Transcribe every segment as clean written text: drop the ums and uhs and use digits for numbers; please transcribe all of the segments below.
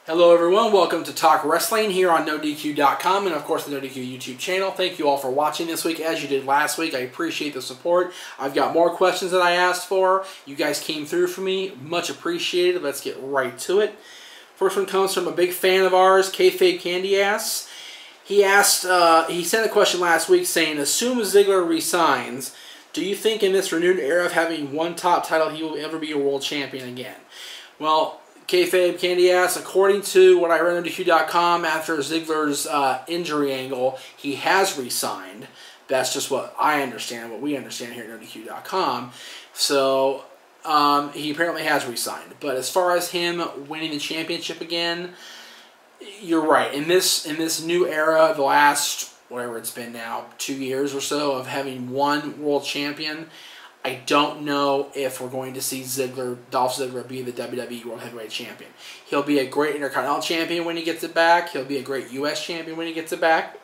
Hello everyone, welcome to Talk Wrestling here on NoDQ.com and of course the NoDQ YouTube channel. Thank you all for watching this week as you did last week. I appreciate the support. I've got more questions that I asked for. You guys came through for me. Much appreciated. Let's get right to it. First one comes from a big fan of ours, Kayfabe Candy Ass. He sent a question last week saying, assume Ziggler resigns, do you think in this renewed era of having one top title he will ever be a world champion again? Well, Kayfabe Candy Ass, according to what I read on NoDQ.com, after Ziggler's injury angle, he has re-signed. That's just what I understand, what we understand here at NoDQ.com. So, he apparently has re-signed. But as far as him winning the championship again, you're right. In this new era, the last, whatever it's been now, 2 years or so of having one world champion, I don't know if we're going to see Dolph Ziggler be the WWE World Heavyweight Champion. He'll be a great Intercontinental Champion when he gets it back. He'll be a great U.S. Champion when he gets it back.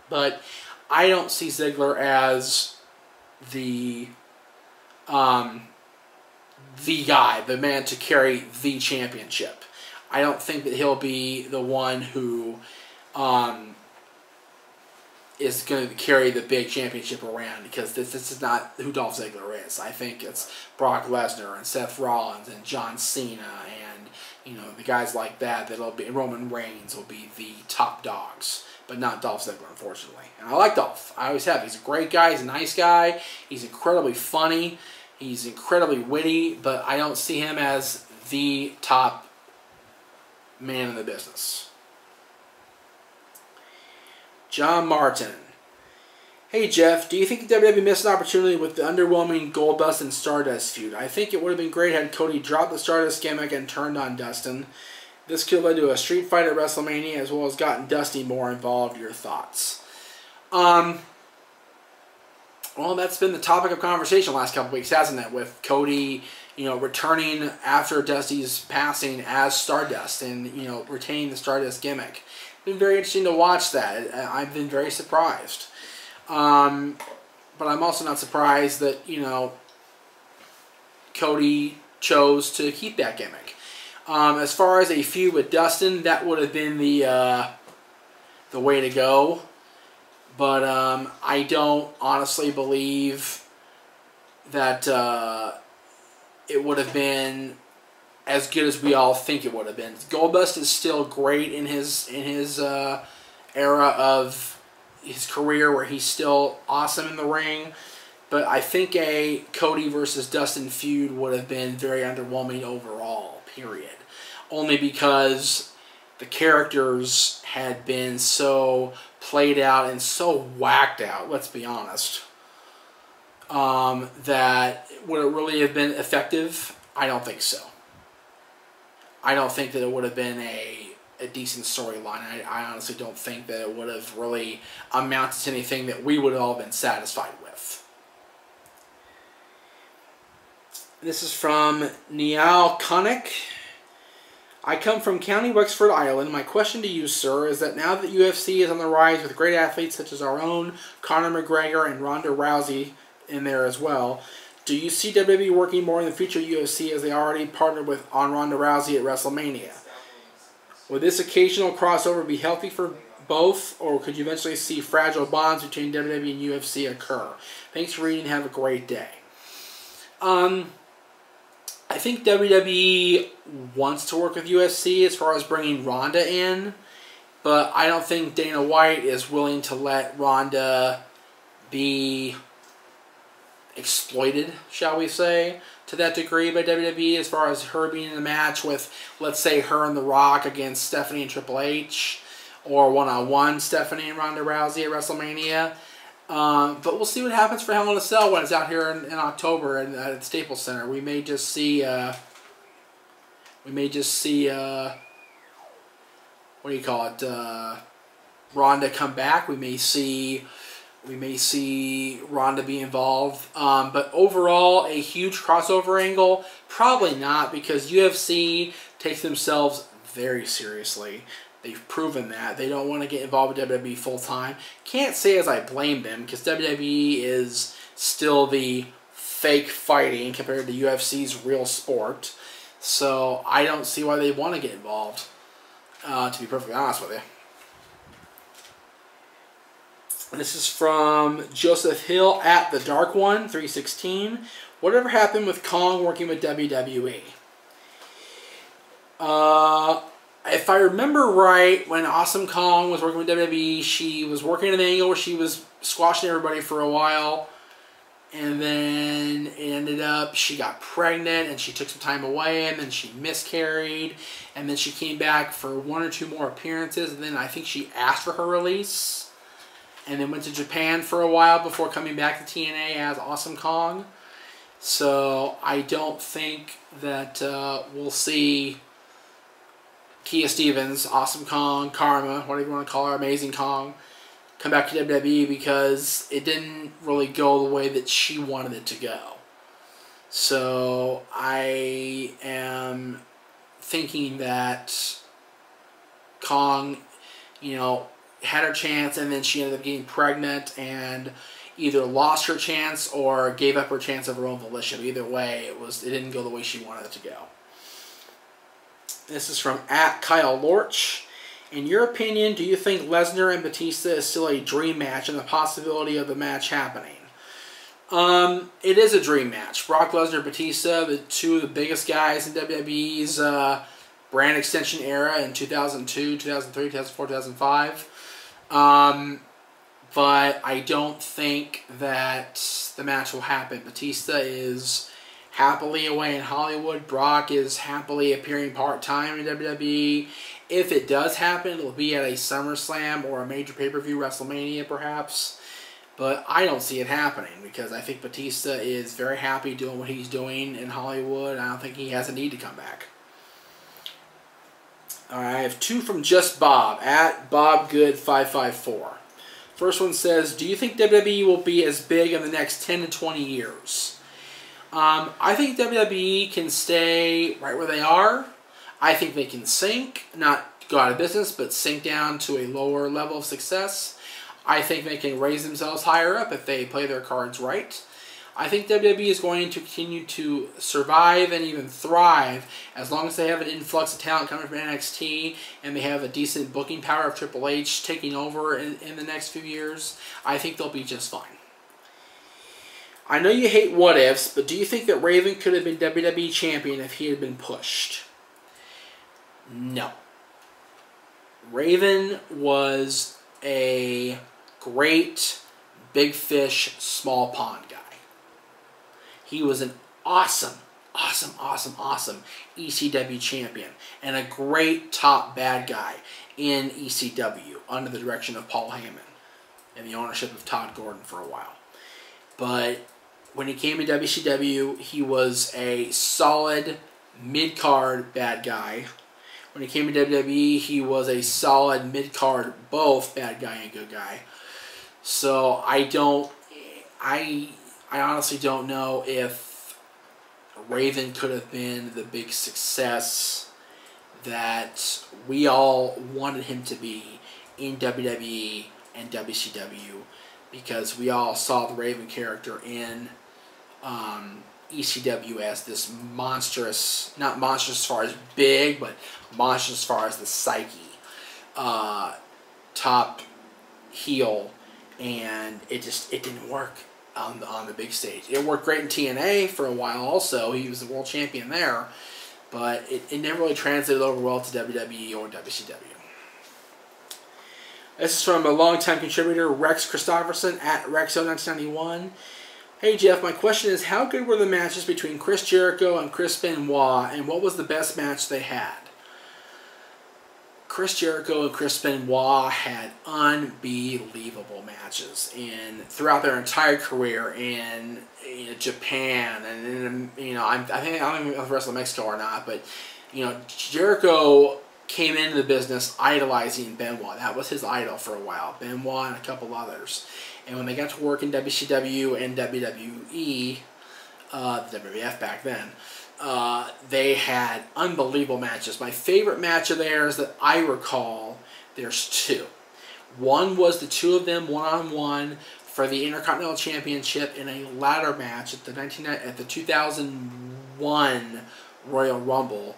But I don't see Ziggler as the guy, the man to carry the championship. I don't think that he'll be the one who is going to carry the big championship around, because this is not who Dolph Ziggler is. I think it's Brock Lesnar and Seth Rollins and John Cena and the guys like that that'll be, Roman Reigns will be the top dogs, but not Dolph Ziggler, unfortunately. And I like Dolph. I always have. He's a great guy. He's a nice guy. He's incredibly funny. He's incredibly witty, but I don't see him as the top man in the business. John Martin. Hey Jeff, do you think the WWE missed an opportunity with the underwhelming Goldust and Stardust feud? I think it would have been great had Cody dropped the Stardust gimmick and turned on Dustin. This could have led to a street fight at WrestleMania as well as gotten Dusty more involved. Your thoughts? Well, that's been the topic of conversation the last couple weeks, hasn't it? With Cody, returning after Dusty's passing as Stardust and, retaining the Stardust gimmick. Been very interesting to watch that. I've been very surprised. But I'm also not surprised that, Cody chose to keep that gimmick. As far as a feud with Dustin, that would have been the way to go. But I don't honestly believe that it would have been as good as we all think it would have been. Goldust is still great in his era of his career where he's still awesome in the ring, but I think a Cody versus Dustin feud would have been very underwhelming overall, period. Only because the characters had been so played out and so whacked out, let's be honest, that would it really have been effective? I don't think so. I don't think that it would have been a decent storyline. I honestly don't think that it would have really amounted to anything that we would have all been satisfied with. This is from Niall Connick. I come from County Wexford, Ireland. My question to you, sir, is that now that UFC is on the rise with great athletes such as our own Conor McGregor and Ronda Rousey in there as well, do you see WWE working more in the future UFC as they already partnered with on Ronda Rousey at WrestleMania? Will this occasional crossover be healthy for both, or could you eventually see fragile bonds between WWE and UFC occur? Thanks for reading. Have a great day. I think WWE wants to work with UFC as far as bringing Ronda in, but I don't think Dana White is willing to let Ronda be exploited, shall we say, to that degree by WWE, as far as her being in a match with, let's say, her and The Rock against Stephanie and Triple H, or one-on-one Stephanie and Ronda Rousey at WrestleMania. But we'll see what happens for Hell in a Cell when it's out here in October at Staples Center. We may just see, what do you call it, Ronda come back. We may see Ronda be involved. But overall, a huge crossover angle? Probably not, because UFC takes themselves very seriously. They've proven that. They don't want to get involved with WWE full-time. Can't say as I blame them, because WWE is still the fake fighting compared to UFC's real sport. So I don't see why they want to get involved. to be perfectly honest with you. This is from Joseph Hill at The Dark One, 316. Whatever happened with Kong working with WWE? If I remember right, when Awesome Kong was working with WWE, she was working an angle where she was squashing everybody for a while. And then it ended up, she got pregnant and she took some time away and then she miscarried. And then she came back for 1 or 2 more appearances. And then I think she asked for her release. And then went to Japan for a while before coming back to TNA as Awesome Kong. So I don't think that we'll see Kia Stevens, Awesome Kong, Karma, whatever you want to call her, Amazing Kong, come back to WWE because it didn't really go the way that she wanted it to go. So I am thinking that Kong, you know, had her chance and then she ended up getting pregnant and either lost her chance or gave up her chance of her own volition. Either way, it didn't go the way she wanted it to go. This is from @Kyle Lorch. In your opinion, do you think Lesnar and Batista is still a dream match and the possibility of the match happening? It is a dream match. Brock Lesnar, Batista, the two of the biggest guys in WWE's brand extension era in 2002, 2003, 2004, 2005. But I don't think that the match will happen. Batista is happily away in Hollywood. Brock is happily appearing part-time in WWE. If it does happen, it'll be at a SummerSlam or a major pay-per-view, WrestleMania perhaps. But I don't see it happening because I think Batista is very happy doing what he's doing in Hollywood. I don't think he has a need to come back. Alright, I have 2 from Just Bob, @BobGood554. First one says, do you think WWE will be as big in the next 10 to 20 years? I think WWE can stay right where they are. I think they can sink, not go out of business, but sink down to a lower level of success. I think they can raise themselves higher up if they play their cards right. I think WWE is going to continue to survive and even thrive as long as they have an influx of talent coming from NXT and they have a decent booking power of Triple H taking over in the next few years. I think they'll be just fine. I know you hate what ifs, but do you think that Raven could have been WWE champion if he had been pushed? No. Raven was a great big fish, small pond guy. He was an awesome ECW champion and a great top bad guy in ECW under the direction of Paul Heyman and the ownership of Todd Gordon for a while. But when he came to WCW, he was a solid mid-card bad guy. When he came to WWE, he was a solid mid-card both bad guy and good guy. So I honestly don't know if Raven could have been the big success that we all wanted him to be in WWE and WCW, because we all saw the Raven character in ECW as this monstrous, not monstrous as far as big, but monstrous as far as the psyche, top heel, and it didn't work on the big stage. It worked great in TNA for a while also. He was the world champion there, but it never really translated over well to WWE or WCW. This is from a longtime contributor, Rex Christopherson @Rexo1991. Hey Jeff, my question is, how good were the matches between Chris Jericho and Chris Benoit, and what was the best match they had? Chris Jericho and Chris Benoit had unbelievable matches throughout their entire career in Japan and I don't even know if wrestled in Mexico or not, but Jericho came into the business idolizing Benoit. That was his idol for a while. Benoit and a couple others. And when they got to work in WCW and WWE, WWF back then, they had unbelievable matches. My favorite match of theirs that I recall, there's 2. One was the 2 of them one-on-one for the Intercontinental Championship in a ladder match at the 2001 Royal Rumble.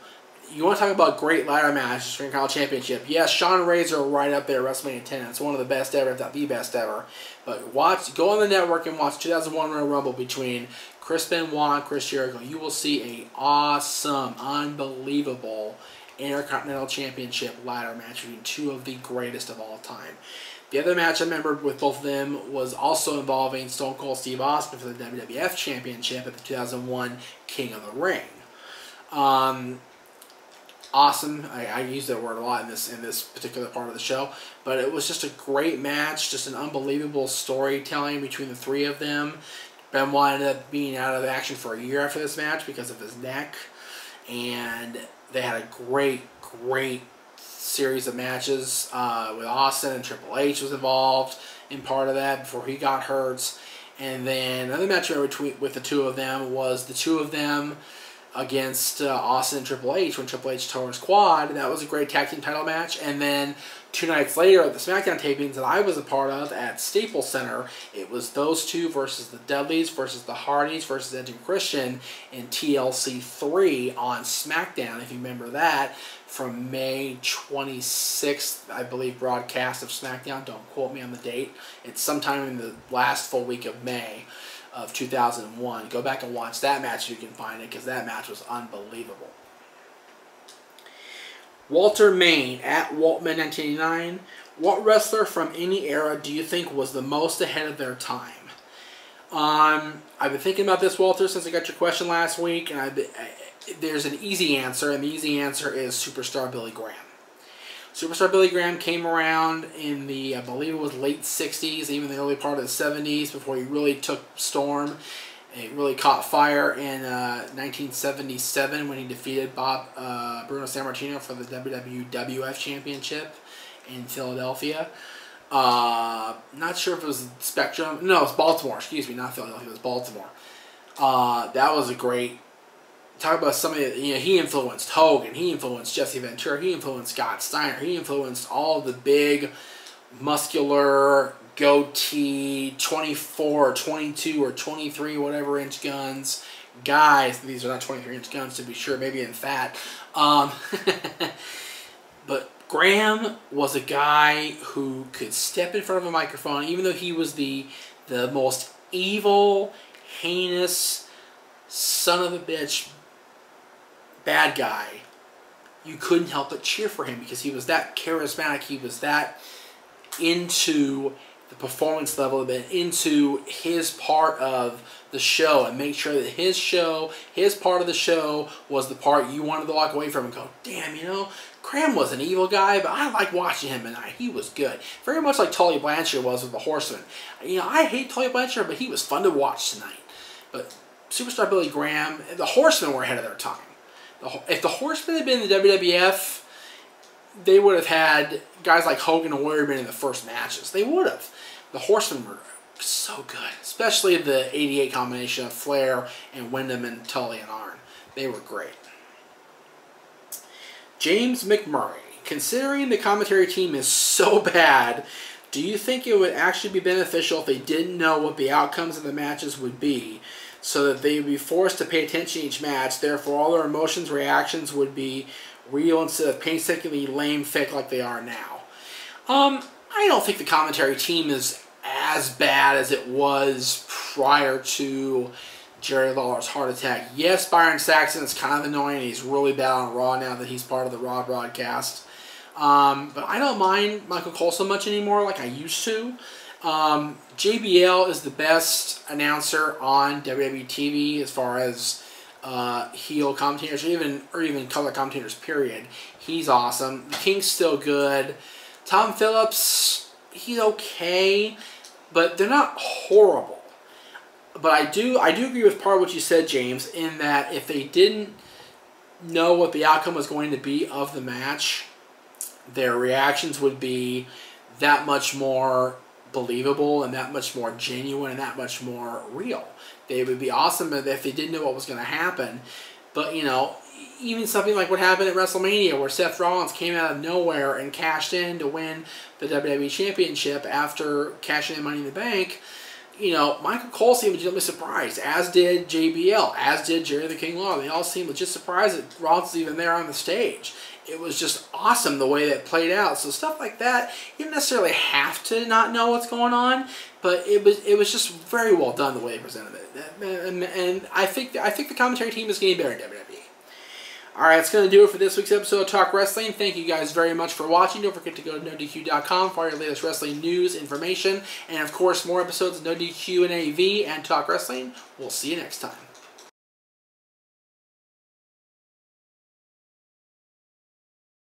you want to talk about great ladder matches for Intercontinental Championship. Yes, Shawn and Razor are right up there at WrestleMania 10. It's one of the best ever, if not the best ever. But go on the network and watch 2001 Royal Rumble between Chris Benoit and Chris Jericho. You will see an awesome, unbelievable Intercontinental Championship ladder match between two of the greatest of all time. The other match I remember with both of them was also involving Stone Cold Steve Austin for the WWF Championship at the 2001 King of the Ring. Awesome. I use that word a lot in this particular part of the show, but it was just a great match, just an unbelievable storytelling between the three of them. Benoit ended up being out of action for a year after this match because of his neck, and they had a great series of matches with Austin, and Triple H was involved in part of that before he got hurt. And then another match with the two of them was the two of them against Austin and Triple H when Triple H tore his quad. That was a great tag team title match. And then 2 nights later at the SmackDown tapings that I was a part of at Staples Center, it was those two versus the Dudleys versus the Hardys versus Edge and Christian in TLC 3 on SmackDown, if you remember that, from May 26th, I believe, broadcast of SmackDown. Don't quote me on the date. It's sometime in the last full week of May of 2001. Go back and watch that match if you can find it, because that match was unbelievable. Walter Main at Waltman1989. What wrestler from any era do you think was the most ahead of their time? I've been thinking about this, Walter, since I got your question last week, and there's an easy answer, and the easy answer is Superstar Billy Graham. Superstar Billy Graham came around in the, I believe it was late 60s, even the early part of the 70s, before he really took storm. It really caught fire in 1977 when he defeated Bruno Sammartino for the WWF Championship in Philadelphia. Not sure if it was Spectrum. No, it was Baltimore. Excuse me, not Philadelphia. It was Baltimore. That was a great... Talk about somebody that, he influenced Hogan, he influenced Jesse Ventura, he influenced Scott Steiner, he influenced all the big, muscular, goatee, 24 or 22 or 23, whatever inch guns, guys. These are not 23-inch guns, to be sure, maybe in fat. But Graham was a guy who could step in front of a microphone, even though he was the most evil, heinous, son of a bitch, bad guy. You couldn't help but cheer for him because he was that charismatic. He was that into the performance level, but into his part of the show, and make sure that his part of the show was the part you wanted to walk away from and go, damn, Graham was an evil guy, but I like watching him tonight. He was good. Very much like Tully Blanchard was with the Horsemen. I hate Tully Blanchard, but he was fun to watch tonight. But Superstar Billy Graham, the Horsemen were ahead of their time. If the Horsemen had been in the WWF, they would have had guys like Hogan and Warrior in the first matches. They would have. The Horsemen were so good, especially the '88 combination of Flair and Wyndham and Tully and Arn. They were great. James McMurray. Considering the commentary team is so bad, do you think it would actually be beneficial if they didn't know what the outcomes of the matches would be, so that they would be forced to pay attention to each match, therefore all their emotions, reactions would be real instead of painstakingly lame, fake like they are now? I don't think the commentary team is as bad as it was prior to Jerry Lawler's heart attack. Yes, Byron Saxton is kind of annoying. He's really bad on Raw now that he's part of the Raw broadcast. But I don't mind Michael Cole so much anymore like I used to. JBL is the best announcer on WWE TV as far as heel commentators or even color commentators, period. He's awesome. The King's still good. Tom Phillips, he's okay, but they're not horrible. But I do agree with part of what you said, James, in that if they didn't know what the outcome was going to be of the match, their reactions would be that much more believable and that much more genuine and that much more real. They would be awesome if they didn't know what was going to happen. But, even something like what happened at WrestleMania where Seth Rollins came out of nowhere and cashed in to win the WWE Championship after cashing in Money in the Bank, you know, Michael Cole seemed legitimately surprised, as did JBL, as did Jerry the King Lawler. They all seemed legit surprised that Rollins was even there on the stage. It was just awesome the way that played out. So stuff like that, you don't necessarily have to not know what's going on, but it was just very well done the way they presented it. And I think the commentary team is getting better in WWE. Alright, that's going to do it for this week's episode of Talk Wrestling. Thank you guys very much for watching. Don't forget to go to NoDQ.com for all your latest wrestling news, information, and of course more episodes of No DQ and AV and Talk Wrestling. We'll see you next time.